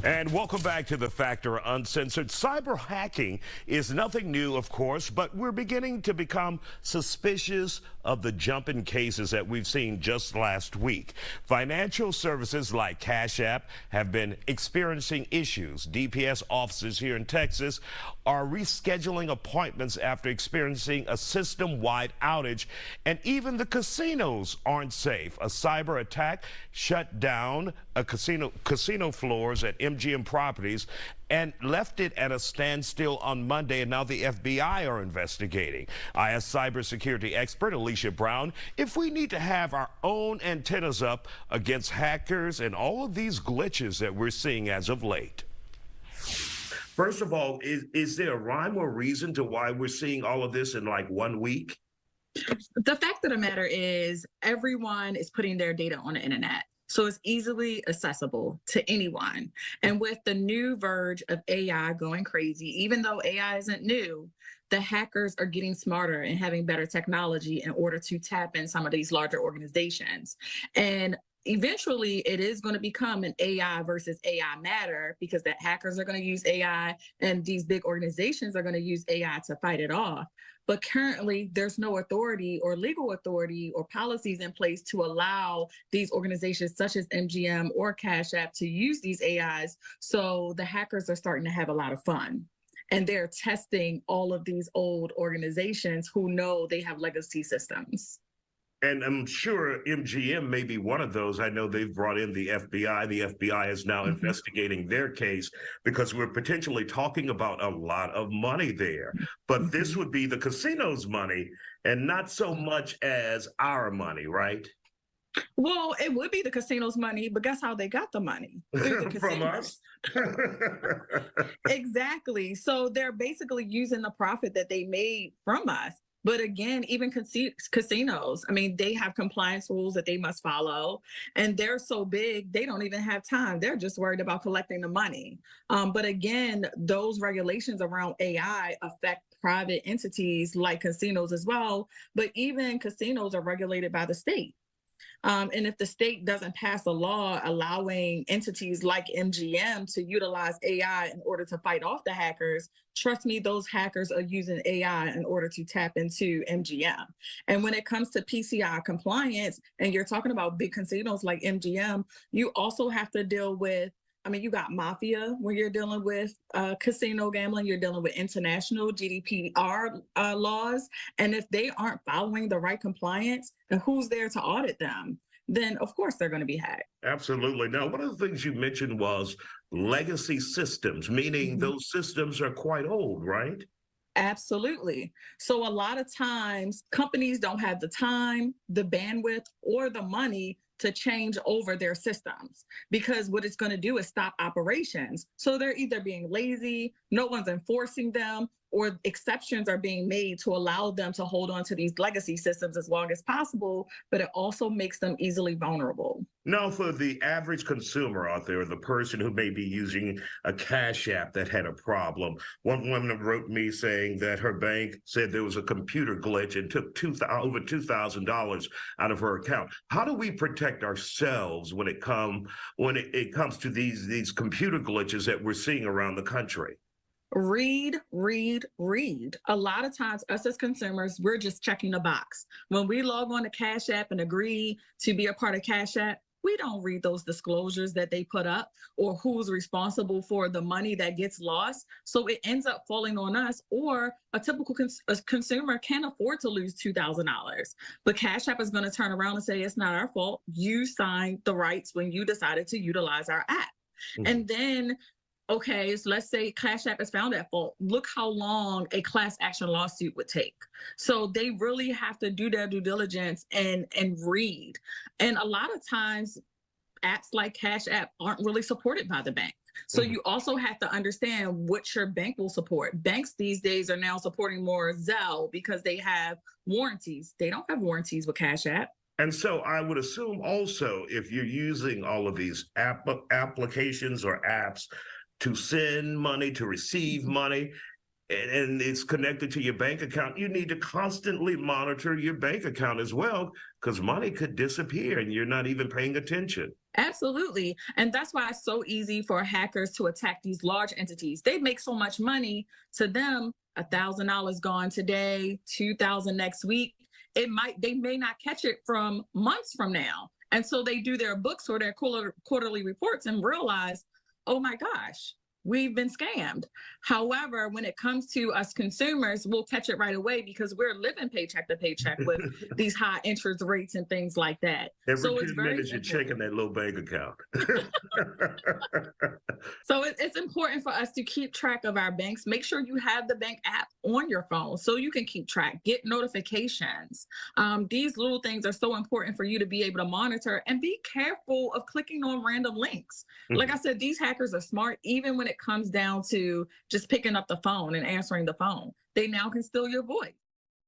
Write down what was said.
And welcome back to the Factor Uncensored. Cyber hacking is nothing new, of course, but we're beginning to become suspicious of the jump in cases that we've seen just last week. Financial services like Cash App have been experiencing issues. DPS offices here in Texas are rescheduling appointments after experiencing a system-wide outage, and even the casinos aren't safe. A cyber attack shut down a casino floors at MGM properties and left it at a standstill on Monday, and now the FBI are investigating. I asked cybersecurity expert Alicia Brown if we need to have our own antennas up against hackers and all of these glitches that we're seeing as of late. First of all, is there a rhyme or reason to why we're seeing all of this in like 1 week? The fact of the matter is everyone is putting their data on the internet. So it's easily accessible to anyone. And with the new verge of AI going crazy, even though AI isn't new, the hackers are getting smarter and having better technology in order to tap in some of these larger organizations. And eventually it is going to become an AI versus AI matter, because the hackers are going to use AI and these big organizations are going to use AI to fight it off. But currently, there's no authority or legal authority or policies in place to allow these organizations such as MGM or Cash App to use these AIs. So the hackers are starting to have a lot of fun. And they're testing all of these old organizations who know they have legacy systems. And I'm sure MGM may be one of those. I know they've brought in the FBI. The FBI is now investigating their case because we're potentially talking about a lot of money there. But this would be the casino's money and not so much as our money, right? Well, it would be the casino's money, but guess how they got the money? Through the From us? Exactly. So they're basically using the profit that they made from us. But again, even casinos, I mean, they have compliance rules that they must follow, and they're so big, they don't even have time. They're just worried about collecting the money. But again, those regulations around AI affect private entities like casinos as well. But even casinos are regulated by the state. And if the state doesn't pass a law allowing entities like MGM to utilize AI in order to fight off the hackers, trust me, those hackers are using AI in order to tap into MGM. And when it comes to PCI compliance, and you're talking about big casinos like MGM, you also have to deal with, I mean, you got mafia when you're dealing with casino gambling, you're dealing with international GDPR laws. And if they aren't following the right compliance, and who's there to audit them, then of course they're going to be hacked. Absolutely. Now, one of the things you mentioned was legacy systems, meaning those systems are quite old, right? Absolutely. So a lot of times companies don't have the time, the bandwidth, or the money to change over their systems, because what it's going to do is stop operations. So they're either being lazy, no one's enforcing them, or exceptions are being made to allow them to hold on to these legacy systems as long as possible, but it also makes them easily vulnerable. Now, for the average consumer out there, the person who may be using a Cash App that had a problem, one woman wrote me saying that her bank said there was a computer glitch and took over $2,000 out of her account. How do we protect ourselves when it comes to these computer glitches that we're seeing around the country? Read, read, read. A lot of times, us as consumers, we're just checking a box. When we log on to Cash App and agree to be a part of Cash App, we don't read those disclosures that they put up or who's responsible for the money that gets lost. So it ends up falling on us, or a typical consumer can't afford to lose $2,000. But Cash App is going to turn around and say, it's not our fault. You signed the rights when you decided to utilize our app. And then okay, so let's say Cash App is found at fault. Look how long a class action lawsuit would take. So they really have to do their due diligence and read. And a lot of times, apps like Cash App aren't really supported by the bank. So you also have to understand what your bank will support. Banks these days are now supporting more Zelle because they have warranties. They don't have warranties with Cash App. And so I would assume also, if you're using all of these applications or apps to send money, to receive money, and it's connected to your bank account, you need to constantly monitor your bank account as well, because money could disappear and you're not even paying attention. Absolutely. And that's why it's so easy for hackers to attack these large entities. They make so much money. To them, $1,000 gone today, 2,000 next week. They may not catch it from months from now. And so they do their books or their quarterly reports and realize, oh my gosh, we've been scammed. However, when it comes to us consumers, we'll catch it right away because we're living paycheck to paycheck with these high interest rates and things like that. Every so 10 minutes, you're checking that little bank account. So it's important for us to keep track of our banks. Make sure you have the bank app on your phone so you can keep track, get notifications. These little things are so important for you to be able to monitor, and be careful of clicking on random links. Like I said, these hackers are smart, even when it comes down to just picking up the phone and answering the phone. They now can steal your voice.